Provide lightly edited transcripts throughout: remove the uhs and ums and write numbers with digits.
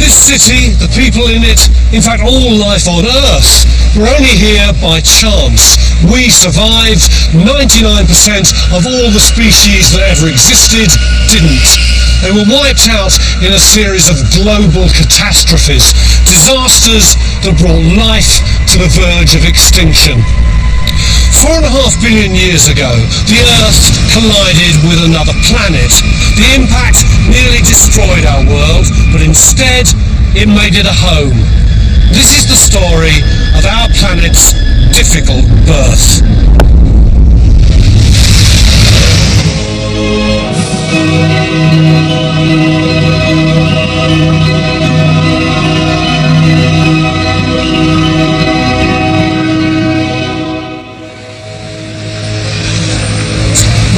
This city, the people in it, in fact all life on Earth, were only here by chance. We survived. 99% of all the species that ever existed didn't. They were wiped out in a series of global catastrophes, disasters that brought life to the verge of extinction. 4.5 billion years ago, the Earth collided with another planet. The impact nearly destroyed our world, but instead it made it a home. This is the story of our planet's difficult birth.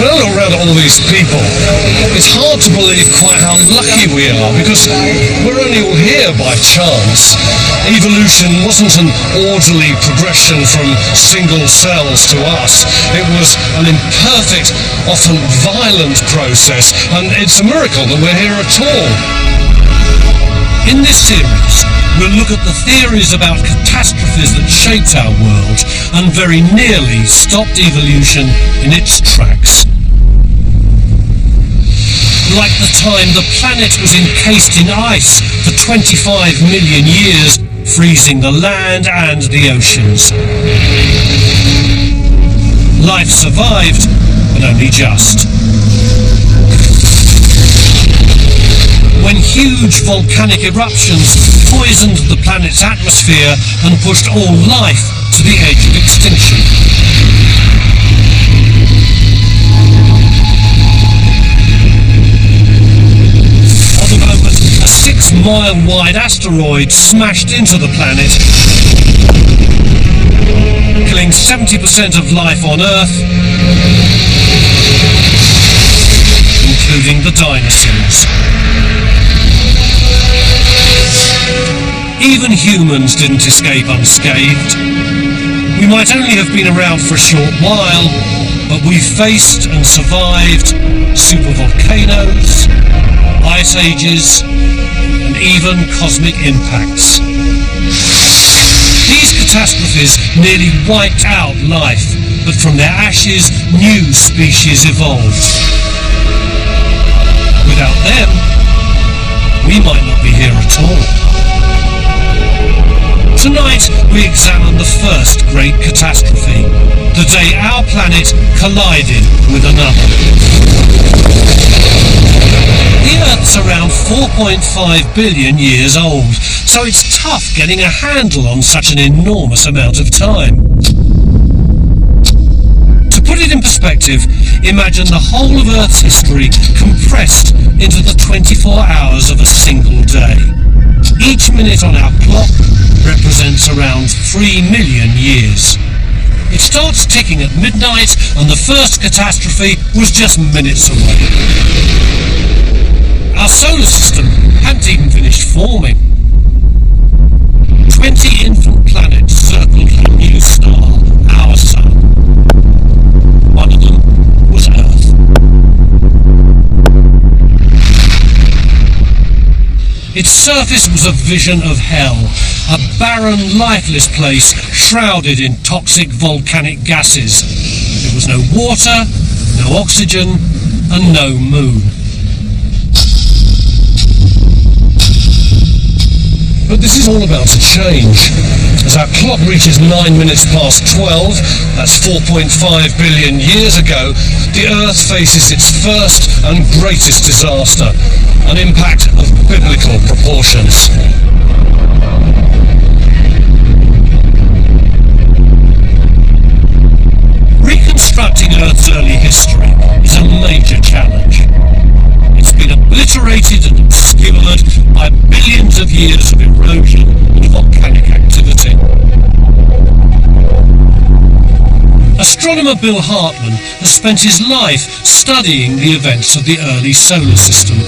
When I look around at all these people, it's hard to believe quite how lucky we are, because we're only all here by chance. Evolution wasn't an orderly progression from single cells to us. It was an imperfect, often violent process, and it's a miracle that we're here at all. In this series, we'll look at the theories about catastrophes that shaped our world and very nearly stopped evolution in its tracks. Like the time the planet was encased in ice for 25 million years, freezing the land and the oceans. Life survived, but only just. When huge volcanic eruptions poisoned the planet's atmosphere and pushed all life to the edge of extinction. At the moment, a 6-mile-wide asteroid smashed into the planet, killing 70% of life on Earth, including the dinosaurs. Even humans didn't escape unscathed. We might only have been around for a short while, but we faced and survived supervolcanoes, ice ages, and even cosmic impacts. These catastrophes nearly wiped out life, but from their ashes, new species evolved. Without them, we might not be here at all. Tonight, we examine the first great catastrophe, the day our planet collided with another. The Earth's around 4.5 billion years old, so it's tough getting a handle on such an enormous amount of time. To put it in perspective, imagine the whole of Earth's history compressed into the 24 hours of a single day. Each minute on our clock represents around 3 million years. It starts ticking at midnight, and the first catastrophe was just minutes away. Our solar system hadn't even finished forming. 20 infant planets circled a new star, our sun. One of them was Earth. Its surface was a vision of hell, a barren, lifeless place shrouded in toxic volcanic gases. There was no water, no oxygen, and no moon. But this is all about to change. As our clock reaches 9 minutes past 12, that's 4.5 billion years ago, the Earth faces its first and greatest disaster, an impact of biblical proportions. Reconstructing Earth's early history is a major challenge. It's been obliterated and obscured by billions of years of erosion and volcanic activity. Astronomer Bill Hartmann has spent his life studying the events of the early solar system.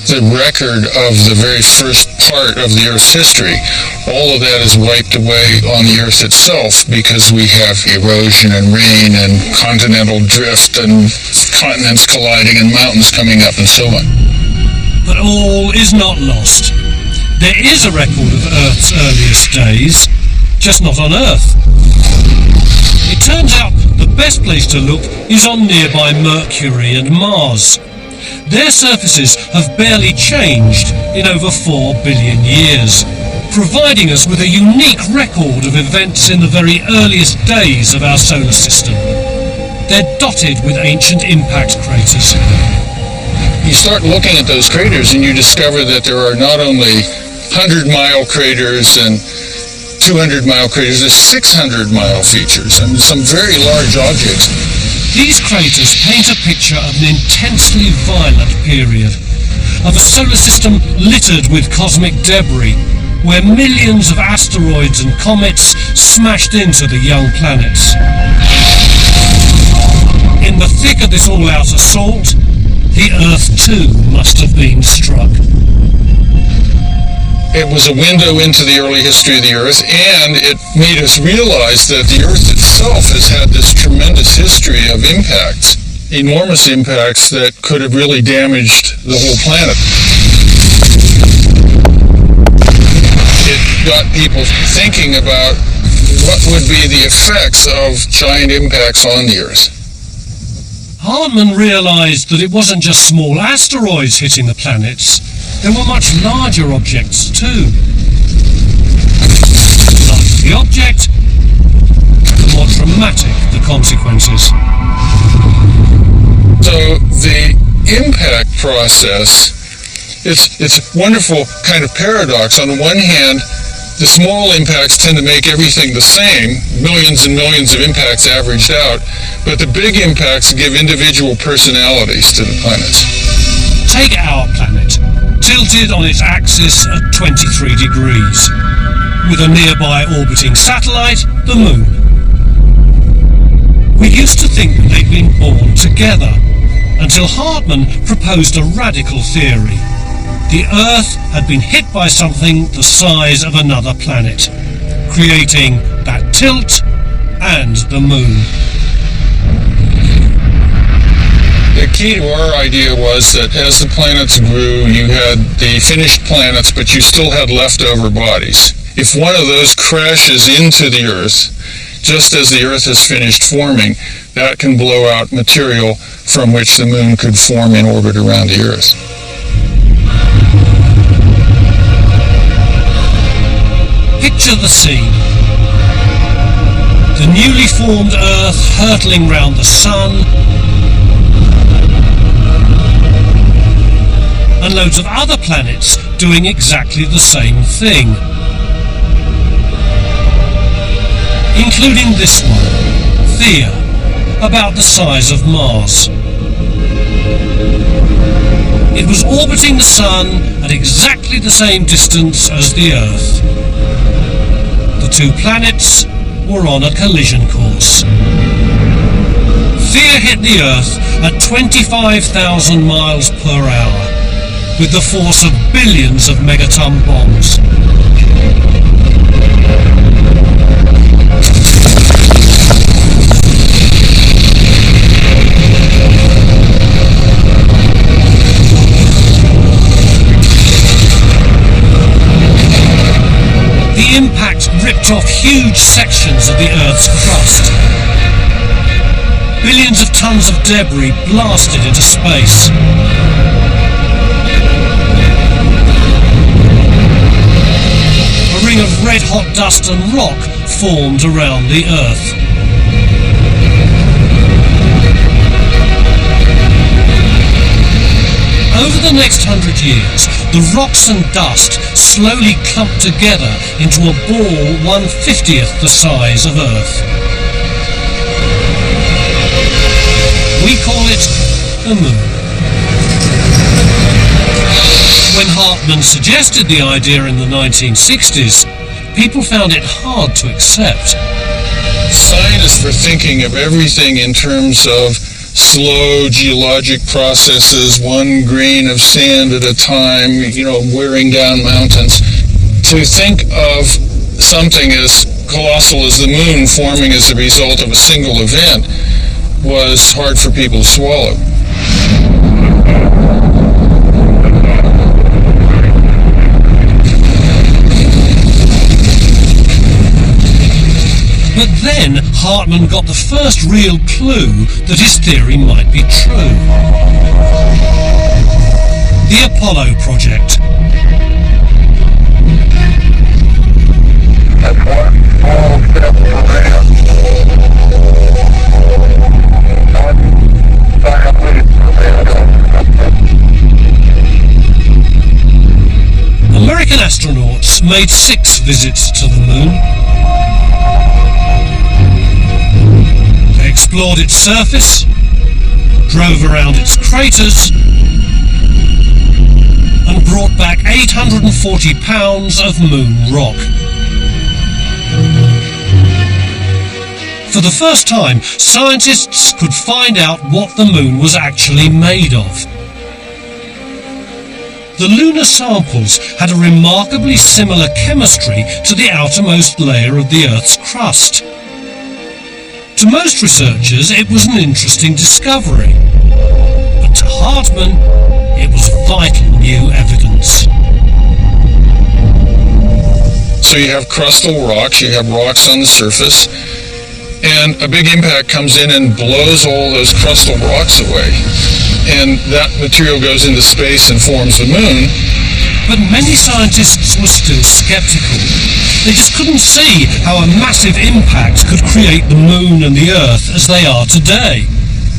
The record of the very first part of the Earth's history, all of that is wiped away on the Earth itself because we have erosion and rain and continental drift and continents colliding and mountains coming up and so on. But all is not lost. There is a record of Earth's earliest days, just not on Earth. It turns out the best place to look is on nearby Mercury and Mars. Their surfaces have barely changed in over 4 billion years, providing us with a unique record of events in the very earliest days of our solar system. They're dotted with ancient impact craters. You start looking at those craters and you discover that there are not only 100-mile craters and 200-mile craters, there's 600-mile features and some very large objects. These craters paint a picture of an intensely violent period, of a solar system littered with cosmic debris, where millions of asteroids and comets smashed into the young planets. In the thick of this all-out assault, the Earth too must have been struck. It was a window into the early history of the Earth, and it made us realize that the Earth itself has had this tremendous history of impacts, enormous impacts that could have really damaged the whole planet. It got people thinking about what would be the effects of giant impacts on the Earth. Hartmann realized that it wasn't just small asteroids hitting the planets. There were much larger objects too. The larger the object, the more dramatic the consequences. So the impact process, it's a wonderful kind of paradox. On the one hand, the small impacts tend to make everything the same, millions and millions of impacts averaged out, but the big impacts give individual personalities to the planets. Take our planet, tilted on its axis at 23 degrees, with a nearby orbiting satellite, the Moon. We used to think that they'd been born together, until Hartmann proposed a radical theory. The Earth had been hit by something the size of another planet, creating that tilt and the Moon. The key to our idea was that as the planets grew, you had the finished planets, but you still had leftover bodies. If one of those crashes into the Earth, just as the Earth has finished forming, that can blow out material from which the Moon could form in orbit around the Earth. Picture the scene. The newly formed Earth hurtling round the Sun, and loads of other planets doing exactly the same thing. Including this one, Theia, about the size of Mars. It was orbiting the Sun at exactly the same distance as the Earth. The two planets were on a collision course. Theia hit the Earth at 25,000 miles per hour, with the force of billions of megaton bombs. The impact ripped off huge sections of the Earth's crust. Billions of tons of debris blasted into space. A ring of red-hot dust and rock formed around the Earth. Over the next 100 years, the rocks and dust slowly clumped together into a ball 1/50th the size of Earth. We call it the Moon. When Hartmann suggested the idea in the 1960s, people found it hard to accept. Scientists were thinking of everything in terms of slow geologic processes, one grain of sand at a time, wearing down mountains. To think of something as colossal as the Moon forming as a result of a single event was hard for people to swallow. then Hartmann got the first real clue that his theory might be true. The Apollo project. That's one small step for man, one giant leap for mankind. American astronauts made 6 visits to the moon. They explored its surface, drove around its craters, and brought back 840 pounds of moon rock. For the first time, scientists could find out what the moon was actually made of. The lunar samples had a remarkably similar chemistry to the outermost layer of the Earth's crust. To most researchers, it was an interesting discovery, but to Hartmann, it was vital new evidence. So you have crustal rocks, you have rocks on the surface, and a big impact comes in and blows all those crustal rocks away. And that material goes into space and forms the moon. But many scientists were still skeptical. They just couldn't see how a massive impact could create the moon and the Earth as they are today.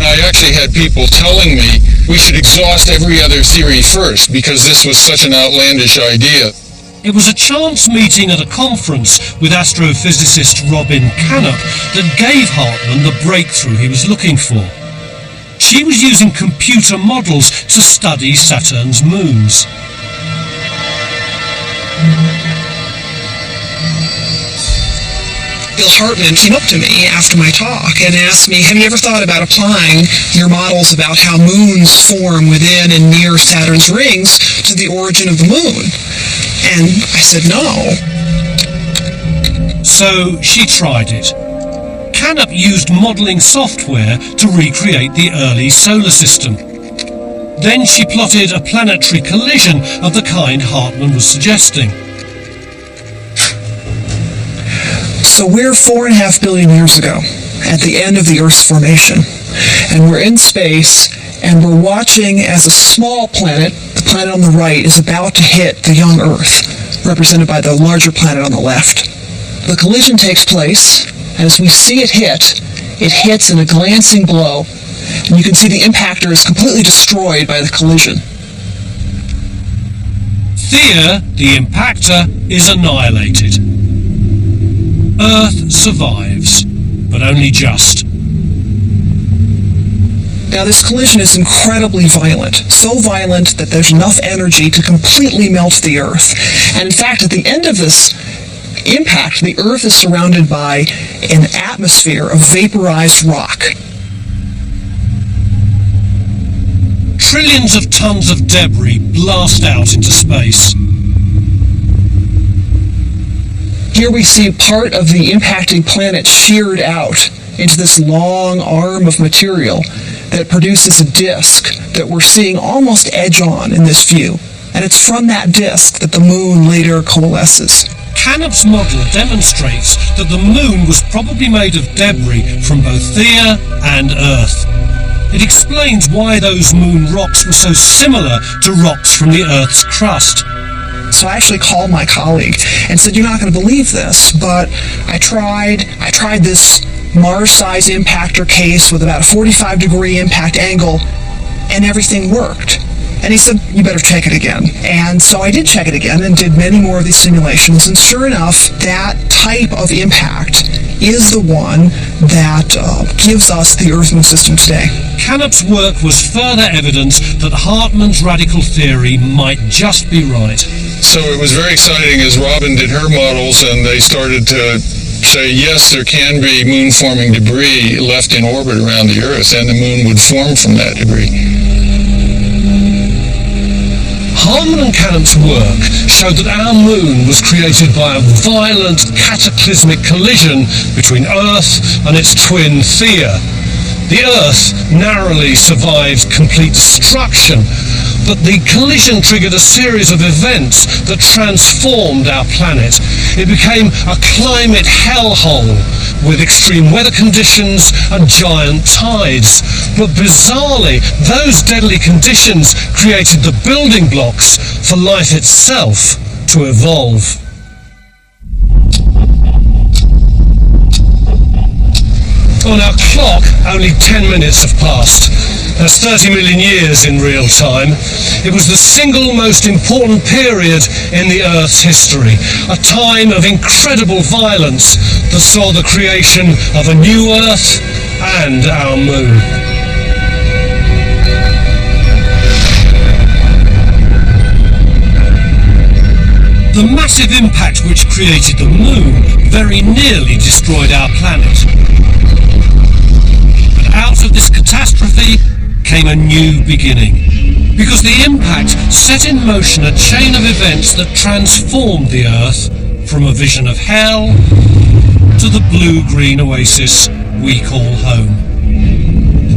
I actually had people telling me we should exhaust every other theory first because this was such an outlandish idea. It was a chance meeting at a conference with astrophysicist Robin Canup that gave Hartmann the breakthrough he was looking for. She was using computer models to study Saturn's moons. Bill Hartmann came up to me after my talk and asked me, have you ever thought about applying your models about how moons form within and near Saturn's rings to the origin of the moon? And I said no. So she tried it. Canup used modelling software to recreate the early solar system. Then she plotted a planetary collision of the kind Hartmann was suggesting. So we're 4.5 billion years ago, at the end of the Earth's formation, and we're in space, and we're watching as a small planet, the planet on the right, is about to hit the young Earth, represented by the larger planet on the left. The collision takes place, and as we see it hits in a glancing blow, and you can see the impactor is completely destroyed by the collision. Thea, the impactor, is annihilated. Earth survives, but only just. Now this collision is incredibly violent, so violent that there's enough energy to completely melt the Earth. And in fact, at the end of this impact, the Earth is surrounded by an atmosphere of vaporized rock. Trillions of tons of debris blast out into space. Here we see part of the impacting planet sheared out into this long arm of material that produces a disk that we're seeing almost edge on in this view. And it's from that disk that the moon later coalesces. Canup's model demonstrates that the moon was probably made of debris from both Thea and Earth. It explains why those moon rocks were so similar to rocks from the Earth's crust. So I actually called my colleague and said, you're not going to believe this, but I tried this Mars-size impactor case with about a 45-degree impact angle, and everything worked. And he said, you better check it again. And so I did check it again and did many more of these simulations, and sure enough, that type of impact is the one that gives us the Earth-Moon system today. Canup's work was further evidence that Hartmann's radical theory might just be right. So it was very exciting as Robin did her models and they started to say, yes, there can be moon-forming debris left in orbit around the Earth, and the moon would form from that debris. Hartmann and Canup's work showed that our moon was created by a violent cataclysmic collision between Earth and its twin Thea. The Earth narrowly survived complete destruction, But the collision triggered a series of events that transformed our planet. It became a climate hellhole with extreme weather conditions and giant tides. But bizarrely, those deadly conditions created the building blocks for life itself to evolve. On our clock, only 10 minutes have passed. That's 30 million years in real time. It was the single most important period in the Earth's history, a time of incredible violence that saw the creation of a new Earth and our moon. The massive impact which created the moon very nearly destroyed our planet. But out of this catastrophe came a new beginning, because the impact set in motion a chain of events that transformed the Earth from a vision of hell to the blue-green oasis we call home.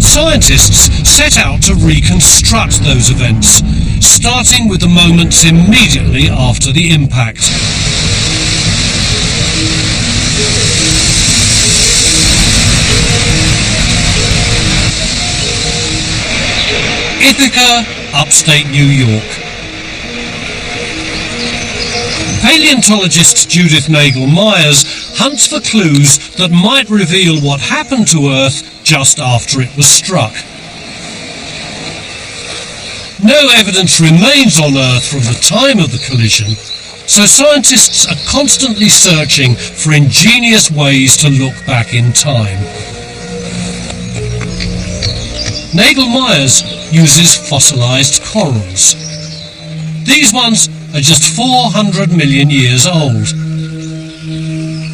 Scientists set out to reconstruct those events, starting with the moments immediately after the impact. Ithaca, upstate New York. Paleontologist Judith Nagel-Myers hunts for clues that might reveal what happened to Earth just after it was struck. No evidence remains on Earth from the time of the collision, so scientists are constantly searching for ingenious ways to look back in time. Nagel-Myers uses fossilized corals. These ones are just 400 million years old,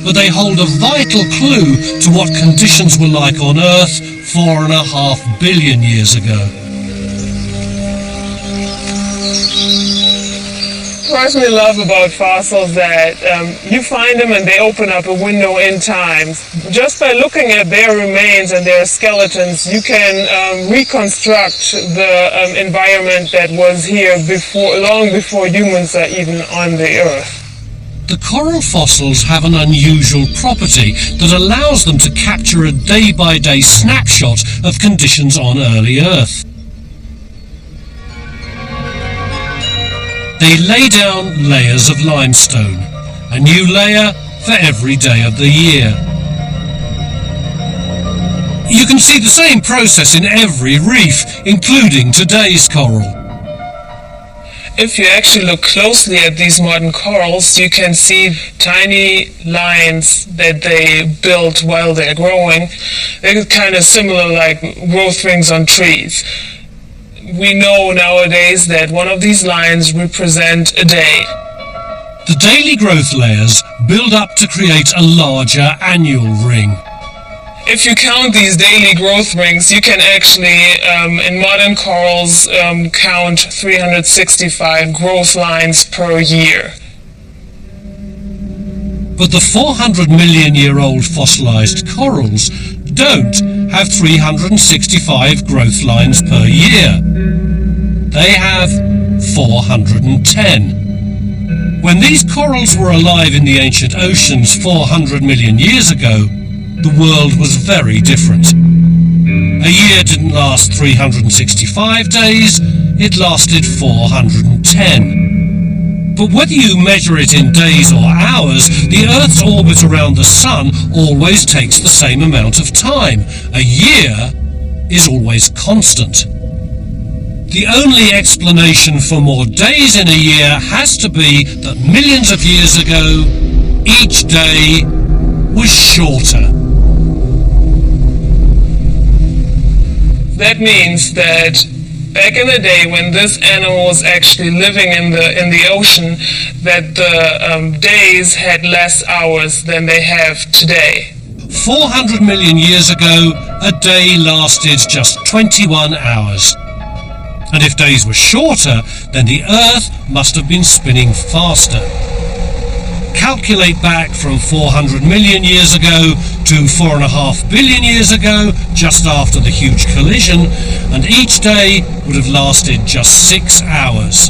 but they hold a vital clue to what conditions were like on Earth 4.5 billion years ago. What I really love about fossils that you find them and they open up a window in time. Just by looking at their remains and their skeletons, you can reconstruct the environment that was here long before humans are even on the Earth. The coral fossils have an unusual property that allows them to capture a day-by-day snapshot of conditions on early Earth. They lay down layers of limestone, a new layer for every day of the year. You can see the same process in every reef, including today's coral. If you actually look closely at these modern corals, you can see tiny lines that they built while they're growing. They're kind of similar like growth rings on trees. We know nowadays that one of these lines represent a day. The daily growth layers build up to create a larger annual ring. If you count these daily growth rings, you can actually, in modern corals, count 365 growth lines per year. But the 400 million year old fossilized corals don't have 365 growth lines per year. They have 410. When these corals were alive in the ancient oceans 400 million years ago, the world was very different. A year didn't last 365 days, it lasted 410. But whether you measure it in days or hours, the Earth's orbit around the Sun always takes the same amount of time. A year is always constant. The only explanation for more days in a year has to be that millions of years ago, each day was shorter. That means that back in the day when this animal was actually living in the ocean, that the days had less hours than they have today. 400 million years ago, a day lasted just 21 hours. And if days were shorter, then the Earth must have been spinning faster. Calculate back from 400 million years ago to 4.5 billion years ago, just after the huge collision, and each day would have lasted just 6 hours.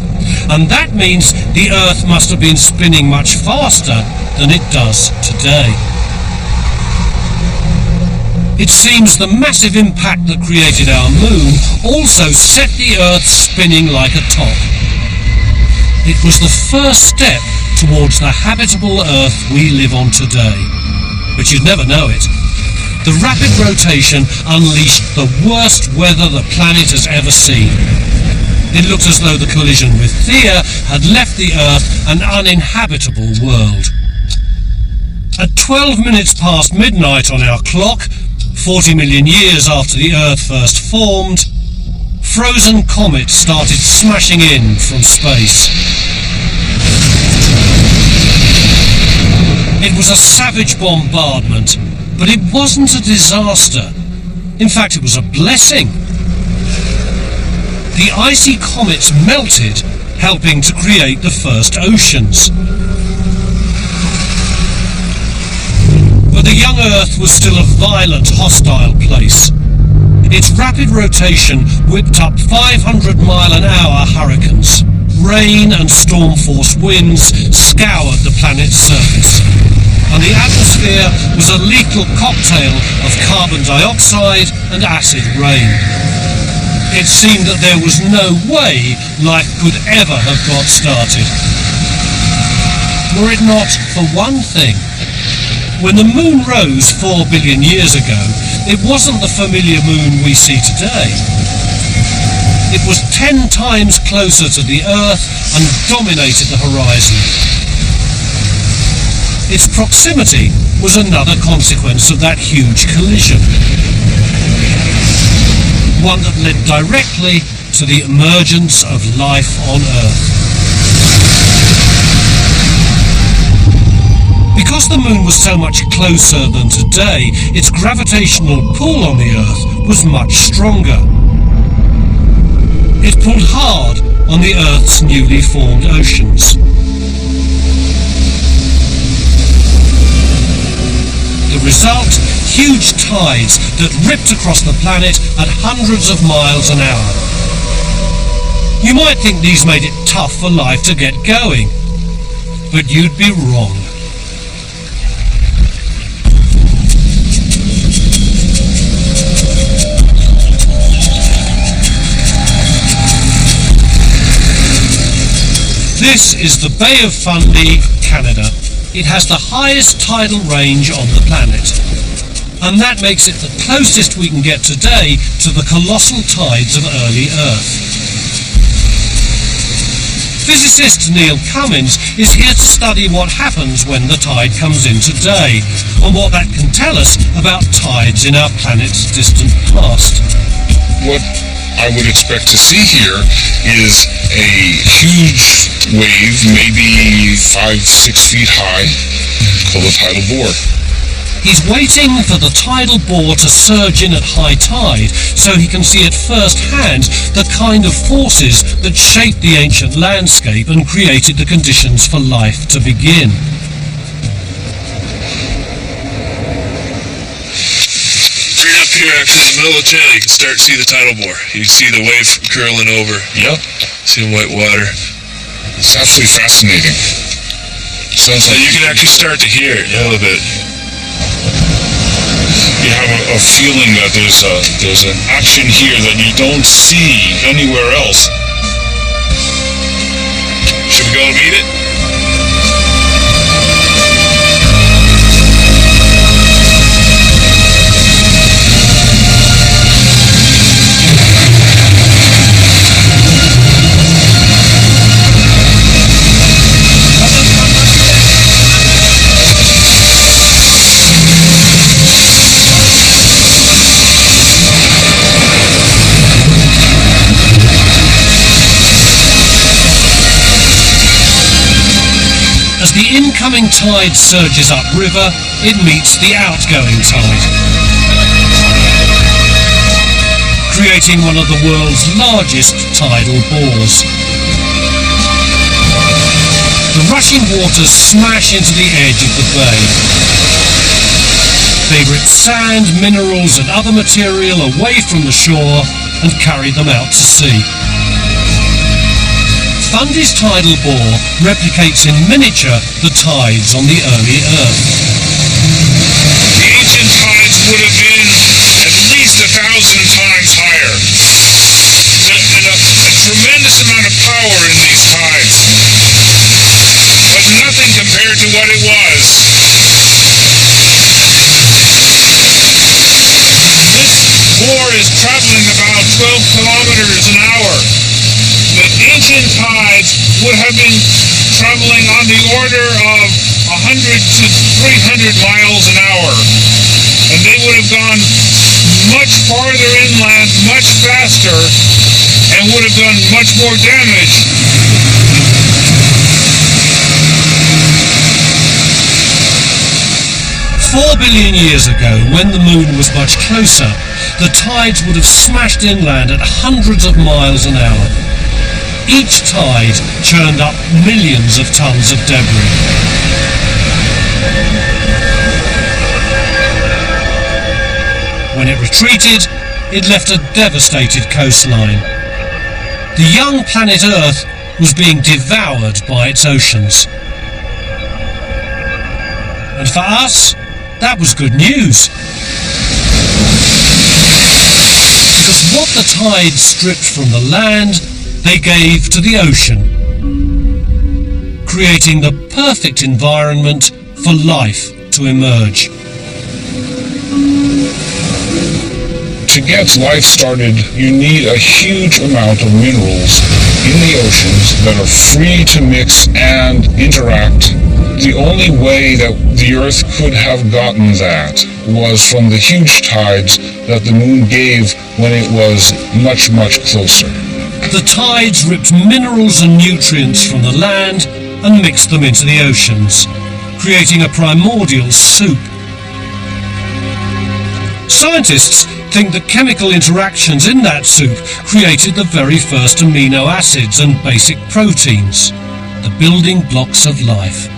And that means the Earth must have been spinning much faster than it does today. It seems the massive impact that created our moon also set the Earth spinning like a top. It was the first step towards the habitable Earth we live on today. But you'd never know it. The rapid rotation unleashed the worst weather the planet has ever seen. It looked as though the collision with Theia had left the Earth an uninhabitable world. At 12 minutes past midnight on our clock, 40 million years after the Earth first formed, frozen comets started smashing in from space. It was a savage bombardment, but it wasn't a disaster. In fact, it was a blessing. The icy comets melted, helping to create the first oceans. But the young Earth was still a violent, hostile place. Its rapid rotation whipped up 500-mile-an-hour hurricanes. Rain and storm-force winds scoured the planet's surface, and the atmosphere was a lethal cocktail of carbon dioxide and acid rain. It seemed that there was no way life could ever have got started. Were it not for one thing. When the moon rose 4 billion years ago, it wasn't the familiar moon we see today. It was 10 times closer to the Earth and dominated the horizon. Its proximity was another consequence of that huge collision, one that led directly to the emergence of life on Earth. Because the moon was so much closer than today, its gravitational pull on the Earth was much stronger. It pulled hard on the Earth's newly formed oceans. The result? Huge tides that ripped across the planet at hundreds of miles an hour. You might think these made it tough for life to get going, but you'd be wrong. This is the Bay of Fundy, Canada. It has the highest tidal range on the planet, and that makes it the closest we can get today to the colossal tides of early Earth. Physicist Neil Cummins is here to study what happens when the tide comes in today, and what that can tell us about tides in our planet's distant past. What I would expect to see here is a huge wave, maybe 5-6 feet high, called a tidal bore. He's waiting for the tidal bore to surge in at high tide so he can see at first hand the kind of forces that shaped the ancient landscape and created the conditions for life to begin. Right up here, actually, in the middle of the channel, you can start to see the tidal bore. You can see the wave curling over. Yep. See white water. It's absolutely fascinating. Sounds like you can actually start to hear it a little bit. You have a feeling that there's an action here that you don't see anywhere else. Should we go and meet it? As the incoming tide surges upriver, it meets the outgoing tide, creating one of the world's largest tidal bores. The rushing waters smash into the edge of the bay. They ripped sand, minerals and other material away from the shore and carried them out to sea. Fundy's tidal bore replicates in miniature the tides on the early Earth. The ancient tides would have been at least 1,000 times higher. And a tremendous amount of power in these tides. But nothing compared to what it was. This bore is traveling about 12 kilometers an hour. The ancient tides would have been traveling on the order of 100 to 300 miles an hour. And they would have gone much farther inland, much faster, and would have done much more damage. 4 billion years ago, when the moon was much closer, the tides would have smashed inland at hundreds of miles an hour. Each tide churned up millions of tons of debris. When it retreated, it left a devastated coastline. The young planet Earth was being devoured by its oceans. And for us, that was good news. Because what the tides stripped from the land, they gave to the ocean, creating the perfect environment for life to emerge. To get life started, you need a huge amount of minerals in the oceans that are free to mix and interact. The only way that the Earth could have gotten that was from the huge tides that the moon gave when it was much, much closer. The tides ripped minerals and nutrients from the land and mixed them into the oceans, creating a primordial soup. Scientists think that chemical interactions in that soup created the very first amino acids and basic proteins, the building blocks of life.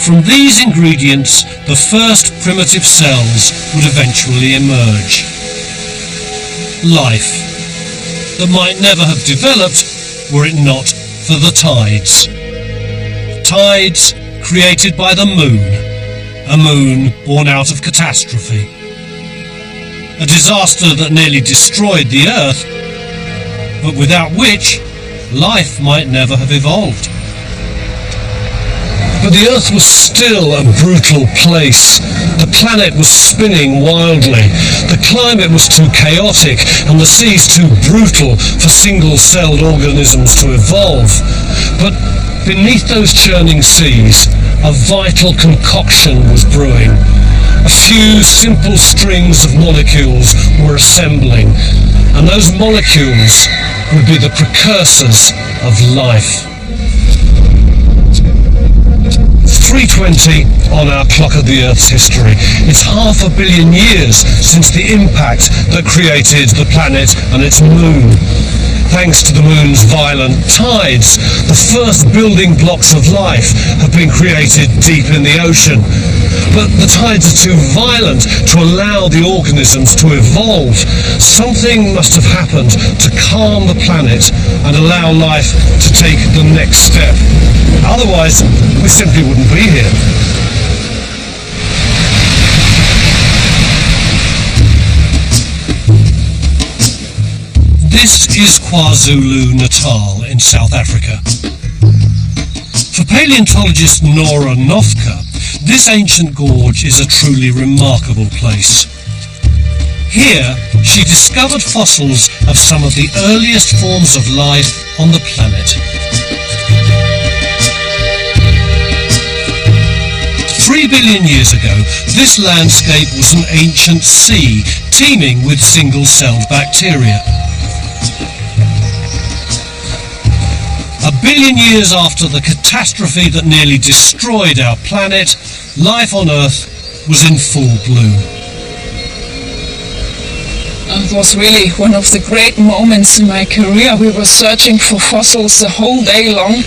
From these ingredients, the first primitive cells would eventually emerge. Life that might never have developed were it not for the tides. Tides created by the moon, a moon born out of catastrophe. A disaster that nearly destroyed the Earth, but without which life might never have evolved. But the Earth was still a brutal place. The planet was spinning wildly. The climate was too chaotic and the seas too brutal for single-celled organisms to evolve. But beneath those churning seas, a vital concoction was brewing. A few simple strings of molecules were assembling, and those molecules would be the precursors of life. 3:20 on our clock of the Earth's history. It's 500 million years since the impact that created the planet and its moon. Thanks to the moon's violent tides, the first building blocks of life have been created deep in the ocean. But the tides are too violent to allow the organisms to evolve. Something must have happened to calm the planet and allow life to take the next step. Otherwise, we simply wouldn't be here. This is KwaZulu-Natal in South Africa. For paleontologist Nora Nofka, this ancient gorge is a truly remarkable place. Here, she discovered fossils of some of the earliest forms of life on the planet. 3 billion years ago, this landscape was an ancient sea teeming with single-celled bacteria. A billion years after the catastrophe that nearly destroyed our planet, life on Earth was in full bloom. It was really one of the great moments in my career. We were searching for fossils the whole day long,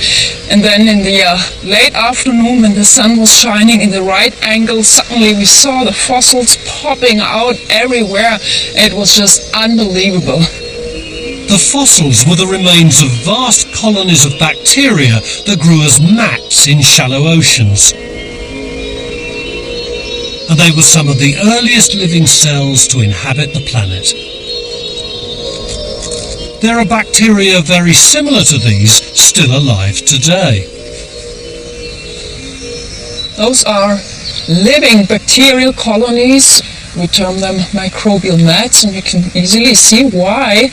and then in the late afternoon, when the sun was shining in the right angle, suddenly we saw the fossils popping out everywhere. It was just unbelievable. The fossils were the remains of vast colonies of bacteria that grew as mats in shallow oceans. And they were some of the earliest living cells to inhabit the planet. There are bacteria very similar to these still alive today. Those are living bacterial colonies. We term them microbial mats, and you can easily see why.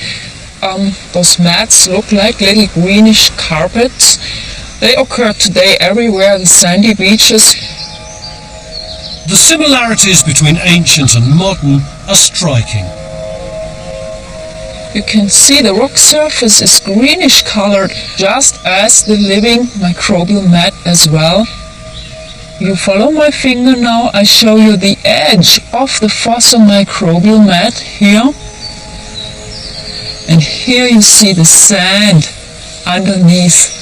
Those mats look like little greenish carpets. They occur today everywhere, the sandy beaches. The similarities between ancient and modern are striking. You can see the rock surface is greenish colored, just as the living microbial mat as well. You follow my finger now, I show you the edge of the fossil microbial mat here. And here you see the sand underneath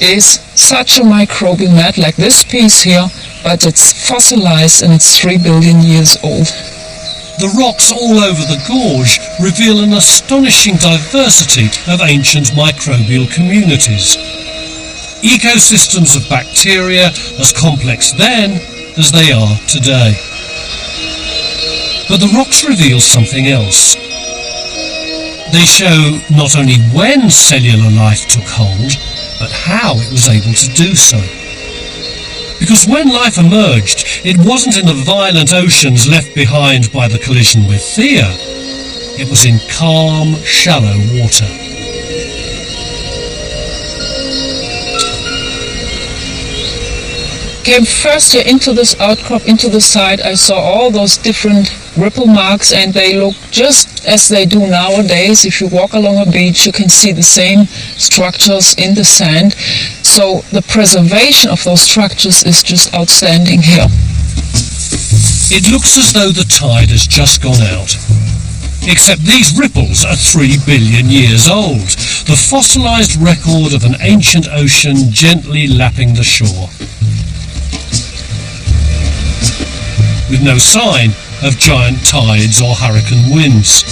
is such a microbial mat, like this piece here, but it's fossilized and it's 3 billion years old. The rocks all over the gorge reveal an astonishing diversity of ancient microbial communities. Ecosystems of bacteria as complex then as they are today. But the rocks reveal something else. They show not only when cellular life took hold, but how it was able to do so. Because when life emerged, it wasn't in the violent oceans left behind by the collision with Theia. It was in calm, shallow water. Came first here into this outcrop, into the side, I saw all those different ripple marks, and they look just as they do nowadays. If you walk along a beach, you can see the same structures in the sand. So the preservation of those structures is just outstanding here. It looks as though the tide has just gone out. Except these ripples are 3 billion years old, the fossilized record of an ancient ocean gently lapping the shore. With no sign of giant tides or hurricane winds.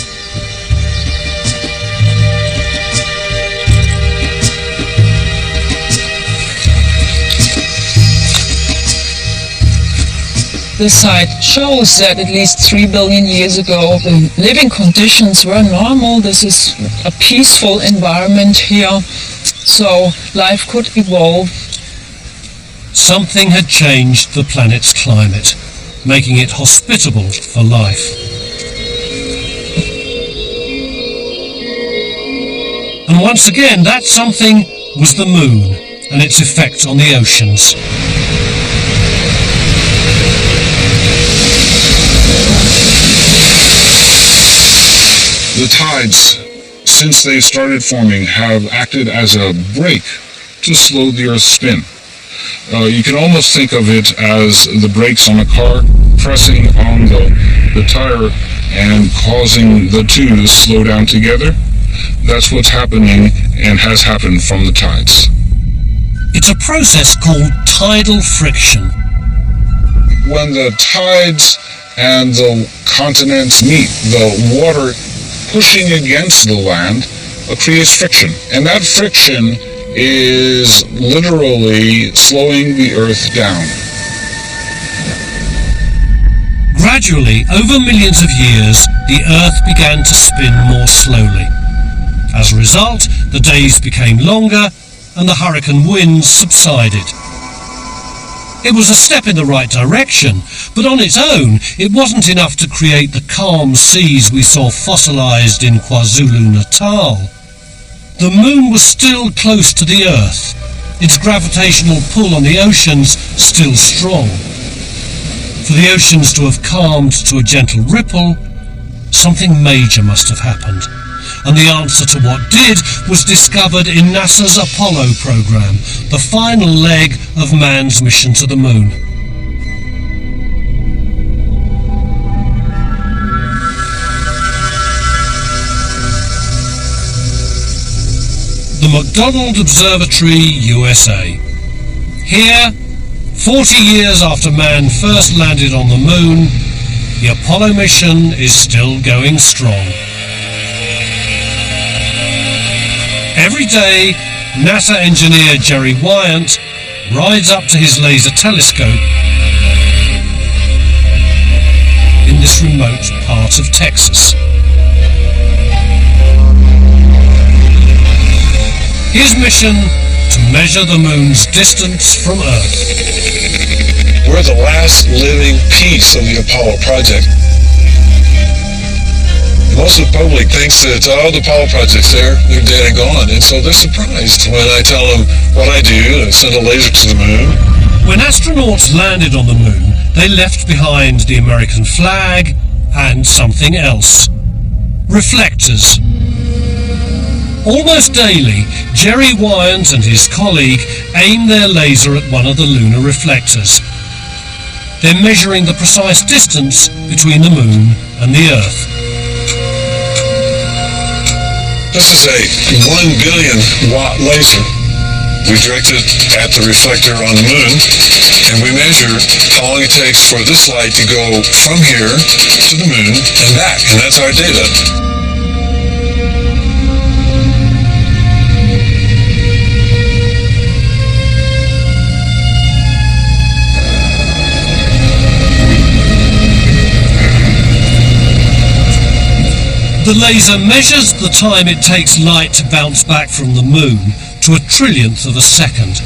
This site shows that at least 3 billion years ago the living conditions were normal. This is a peaceful environment here, so life could evolve. Something had changed the planet's climate, making it hospitable for life. And once again, that something was the moon and its effect on the oceans. The tides, since they started forming, have acted as a brake to slow the Earth's spin. You can almost think of it as the brakes on a car pressing on the tire and causing the two to slow down together. That's what's happening and has happened from the tides. It's a process called tidal friction. When the tides and the continents meet, the water pushing against the land creates friction. And that friction is literally slowing the Earth down. Gradually, over millions of years, the Earth began to spin more slowly. As a result, the days became longer and the hurricane winds subsided. It was a step in the right direction, but on its own, it wasn't enough to create the calm seas we saw fossilized in KwaZulu-Natal. The moon was still close to the Earth, its gravitational pull on the oceans still strong. For the oceans to have calmed to a gentle ripple, something major must have happened. And the answer to what did was discovered in NASA's Apollo program, the final leg of man's mission to the moon. the McDonald Observatory, USA. Here, 40 years after man first landed on the moon, the Apollo mission is still going strong. Every day, NASA engineer Jerry Wyant rides up to his laser telescope in this remote part of Texas. His mission to measure the moon's distance from Earth. We're the last living piece of the Apollo project. Most of the public thinks that, the Apollo project's they're dead and gone, and so they're surprised when I tell them what I do, send a laser to the moon. When astronauts landed on the moon, they left behind the American flag and something else. Reflectors. Almost daily, Jerry Wyant and his colleague aim their laser at one of the lunar reflectors. They're measuring the precise distance between the moon and the Earth. This is a 1 billion watt laser. We direct it at the reflector on the moon, and we measure how long it takes for this light to go from here to the moon and back, and that's our data. The laser measures the time it takes light to bounce back from the moon to a trillionth of a second.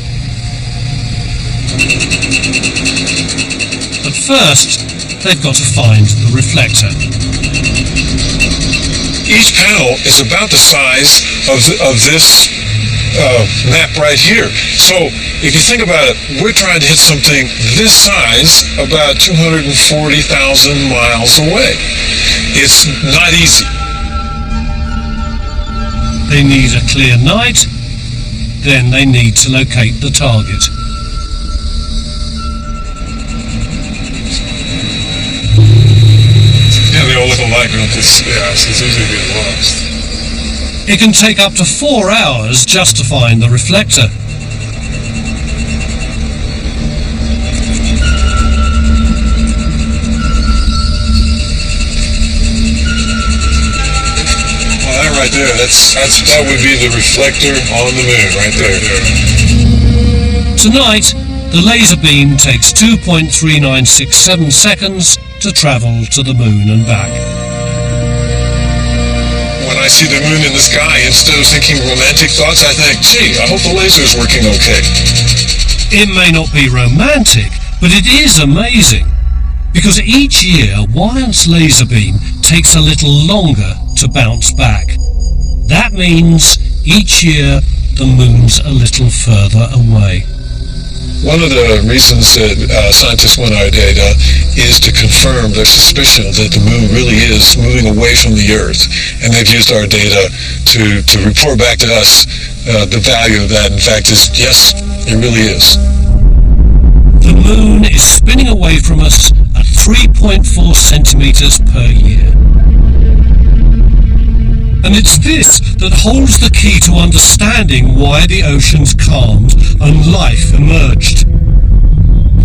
But first, they've got to find the reflector. Each panel is about the size of this map right here. So if you think about it, we're trying to hit something this size about 240,000 miles away. It's not easy. They need a clear night, then they need to locate the target. Yeah, they all look alike, don't they? Yeah, so it's easy to get lost. It can take up to 4 hours just to find the reflector. Right there, that would be the reflector on the moon, right there. Tonight, the laser beam takes 2.3967 seconds to travel to the moon and back. When I see the moon in the sky, instead of thinking romantic thoughts, I think, gee, I hope the laser's working okay. It may not be romantic, but it is amazing. Because each year, Wyant's laser beam takes a little longer to bounce back. That means each year the moon's a little further away. One of the reasons that scientists want our data is to confirm their suspicion that the moon really is moving away from the Earth. And they've used our data to report back to us the value of that. In fact, is yes, it really is. The moon is spinning away from us at 3.4 centimeters per year. And it's this that holds the key to understanding why the oceans calmed and life emerged.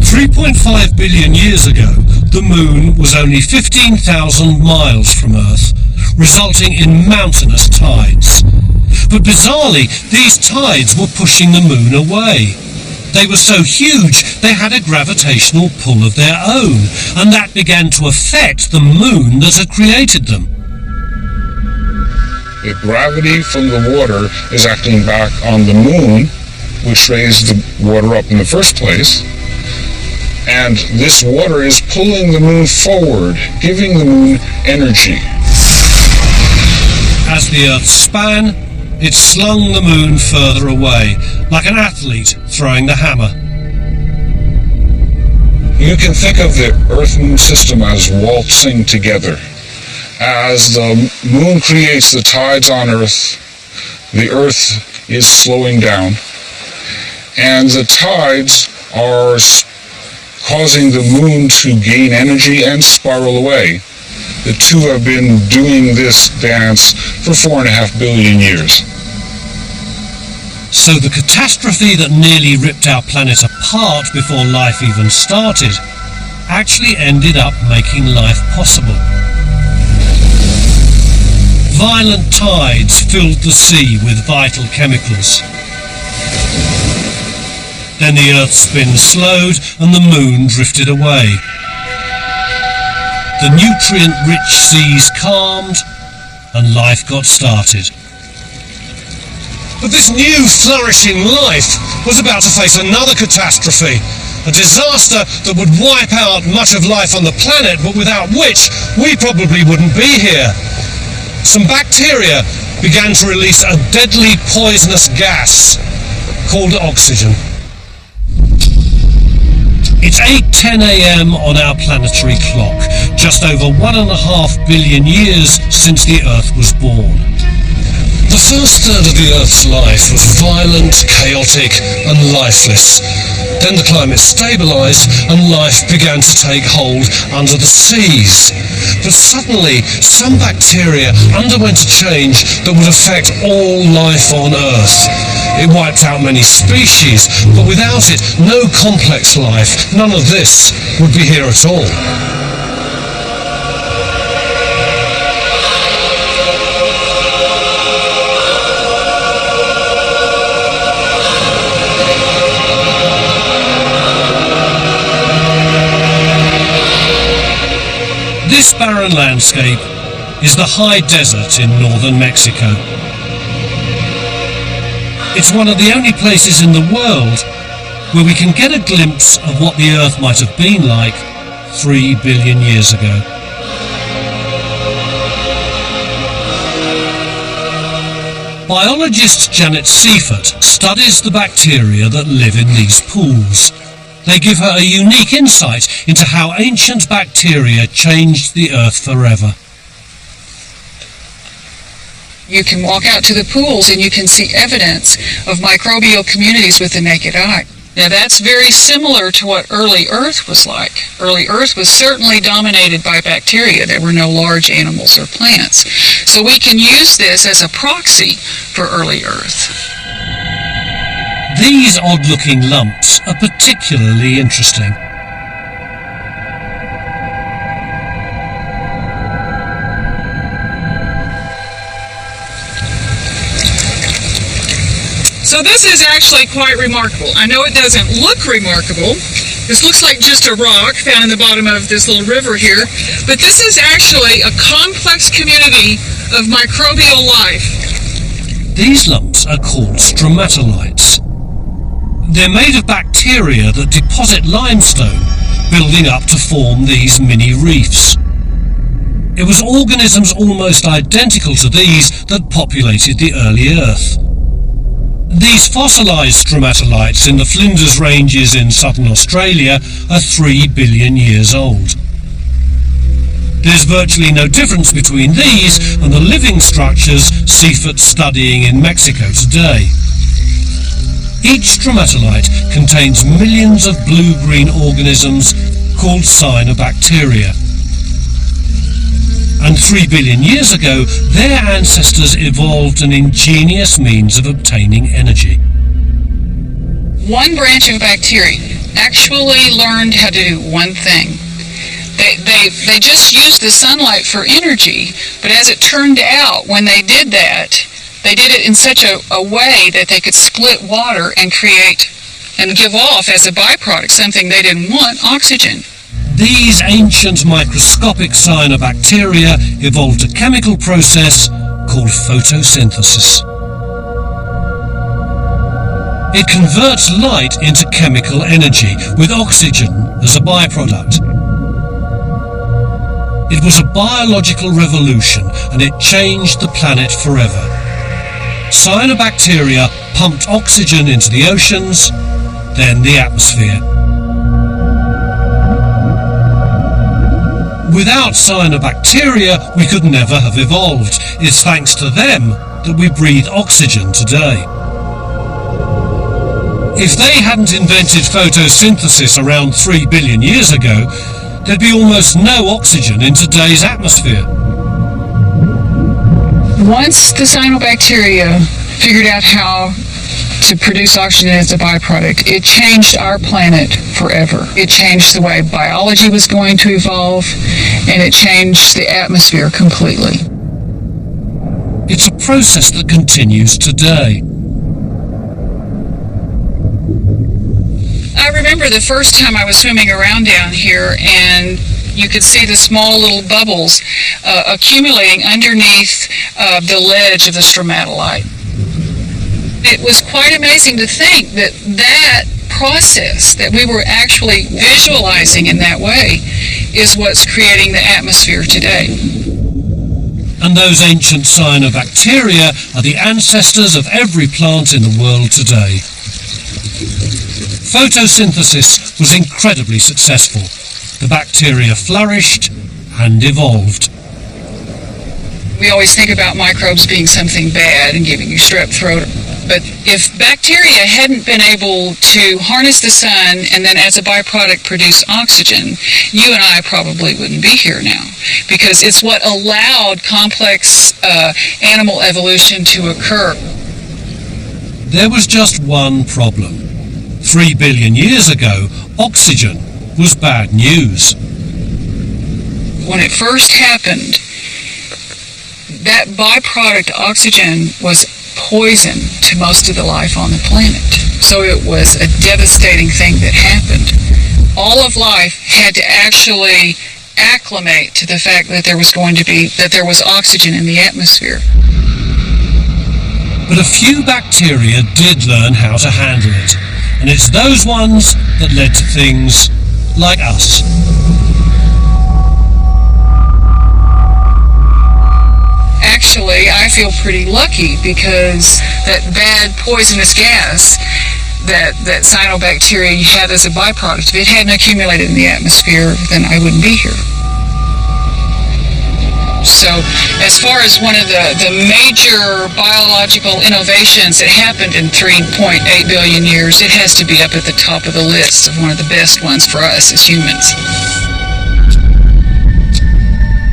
3.5 billion years ago, the moon was only 15,000 miles from Earth, resulting in mountainous tides. But bizarrely, these tides were pushing the moon away. They were so huge, they had a gravitational pull of their own, and that began to affect the moon that had created them. The gravity from the water is acting back on the moon, which raised the water up in the first place. And this water is pulling the moon forward, giving the moon energy. As the Earth span, it slung the moon further away, like an athlete throwing the hammer. You can think of the Earth-Moon system as waltzing together. As the moon creates the tides on Earth, the Earth is slowing down, and the tides are causing the moon to gain energy and spiral away. The two have been doing this dance for 4.5 billion years. So the catastrophe that nearly ripped our planet apart before life even started actually ended up making life possible. Violent tides filled the sea with vital chemicals. Then the Earth's spin slowed and the moon drifted away. The nutrient-rich seas calmed and life got started. But this new flourishing life was about to face another catastrophe, a disaster that would wipe out much of life on the planet, but without which we probably wouldn't be here. Some bacteria began to release a deadly poisonous gas called oxygen. It's 8:10 a.m. on our planetary clock, just over 1.5 billion years since the Earth was born. The first third of the Earth's life was violent, chaotic and lifeless. Then the climate stabilised and life began to take hold under the seas. But suddenly, some bacteria underwent a change that would affect all life on Earth. It wiped out many species, but without it, no complex life, none of this, would be here at all. This barren landscape is the high desert in northern Mexico. It's one of the only places in the world where we can get a glimpse of what the Earth might have been like 3 billion years ago. Biologist Janet Seifert studies the bacteria that live in these pools. They give her a unique insight into how ancient bacteria changed the Earth forever. You can walk out to the pools and you can see evidence of microbial communities with the naked eye. Now that's very similar to what early Earth was like. Early Earth was certainly dominated by bacteria. There were no large animals or plants. So we can use this as a proxy for early Earth. These odd-looking lumps are particularly interesting. So this is actually quite remarkable. I know it doesn't look remarkable. This looks like just a rock found in the bottom of this little river here, but this is actually a complex community of microbial life. These lumps are called stromatolites. They're made of bacteria that deposit limestone, building up to form these mini reefs. It was organisms almost identical to these that populated the early Earth. These fossilised stromatolites in the Flinders Ranges in southern Australia are 3 billion years old. There's virtually no difference between these and the living structures Seifert's studying in Mexico today. Each stromatolite contains millions of blue-green organisms called cyanobacteria. And 3 billion years ago, their ancestors evolved an ingenious means of obtaining energy. One branch of bacteria actually learned how to do one thing. They just used the sunlight for energy, but as it turned out, when they did that, they did it in such a way that they could split water and create and give off as a byproduct something they didn't want, oxygen. These ancient microscopic cyanobacteria evolved a chemical process called photosynthesis. It converts light into chemical energy with oxygen as a byproduct. It was a biological revolution and it changed the planet forever. Cyanobacteria pumped oxygen into the oceans, then the atmosphere. Without cyanobacteria, we could never have evolved. It's thanks to them that we breathe oxygen today. If they hadn't invented photosynthesis around 3 billion years ago, there'd be almost no oxygen in today's atmosphere. Once the cyanobacteria figured out how to produce oxygen as a byproduct, it changed our planet forever. It changed the way biology was going to evolve, and it changed the atmosphere completely. It's a process that continues today. I remember the first time I was swimming around down here, and you could see the small little bubbles accumulating underneath the ledge of the stromatolite. It was quite amazing to think that that process that we were actually visualizing in that way is what's creating the atmosphere today. And those ancient cyanobacteria are the ancestors of every plant in the world today. Photosynthesis was incredibly successful. The bacteria flourished and evolved. We always think about microbes being something bad and giving you strep throat. But if bacteria hadn't been able to harness the sun and then as a byproduct produce oxygen, you and I probably wouldn't be here now. Because it's what allowed complex animal evolution to occur. There was just one problem. 3 billion years ago, oxygen was bad news. When it first happened, that byproduct oxygen was poison to most of the life on the planet. So it was a devastating thing that happened. All of life had to actually acclimate to the fact that there was oxygen in the atmosphere. But a few bacteria did learn how to handle it, and it's those ones that led to things like us. Actually, I feel pretty lucky because that bad poisonous gas that cyanobacteria had as a byproduct, if it hadn't accumulated in the atmosphere, then I wouldn't be here. So as far as one of the major biological innovations that happened in 3.8 billion years, it has to be up at the top of the list of one of the best ones for us as humans.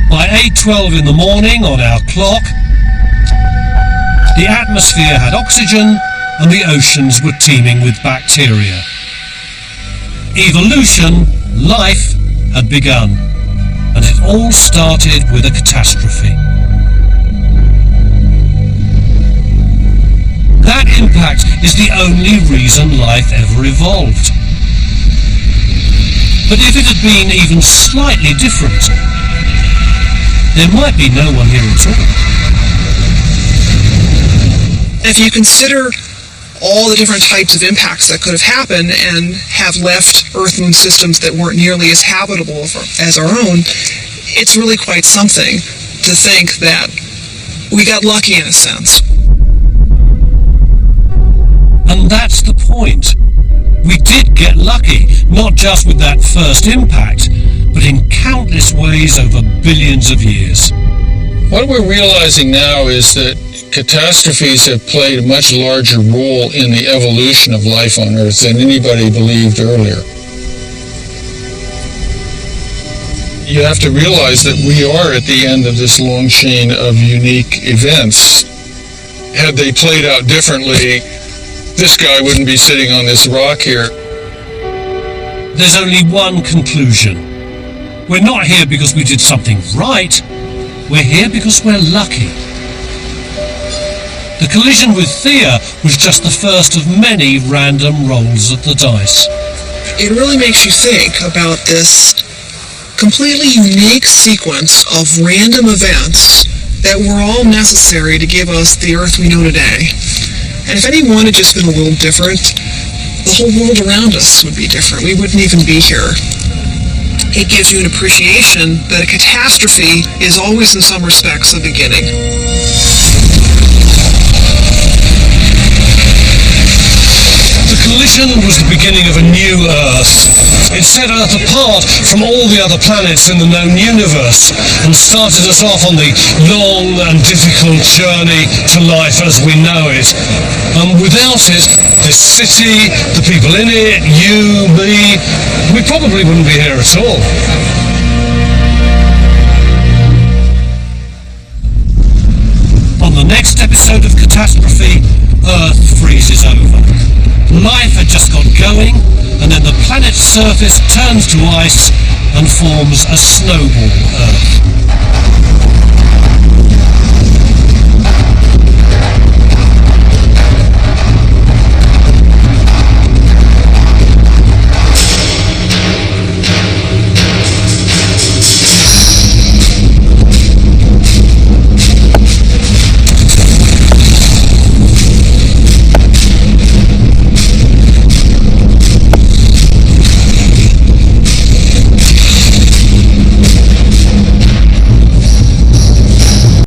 By 8:12 in the morning on our clock, the atmosphere had oxygen and the oceans were teeming with bacteria. Evolution, life, had begun, and it all started with a catastrophe. That impact is the only reason life ever evolved. But if it had been even slightly different, there might be no one here at all. If you consider all the different types of impacts that could have happened and have left Earth-Moon systems that weren't nearly as habitable as our own, it's really quite something to think that we got lucky in a sense. And that's the point. We did get lucky, not just with that first impact, but in countless ways over billions of years. What we're realizing now is that catastrophes have played a much larger role in the evolution of life on Earth than anybody believed earlier. You have to realize that we are at the end of this long chain of unique events. Had they played out differently, this guy wouldn't be sitting on this rock here. There's only one conclusion. We're not here because we did something right. We're here because we're lucky. The collision with Thea was just the first of many random rolls of the dice. It really makes you think about this completely unique sequence of random events that were all necessary to give us the Earth we know today. And if any one had just been a little different, the whole world around us would be different. We wouldn't even be here. It gives you an appreciation that a catastrophe is always in some respects the beginning. The collision was the beginning of a new Earth. It set Earth apart from all the other planets in the known universe and started us off on the long and difficult journey to life as we know it. Without it, this city, the people in it, you, me, we probably wouldn't be here at all. On the next episode of Catastrophe, Earth freezes over. going, and then the planet's surface turns to ice and forms a snowball Earth.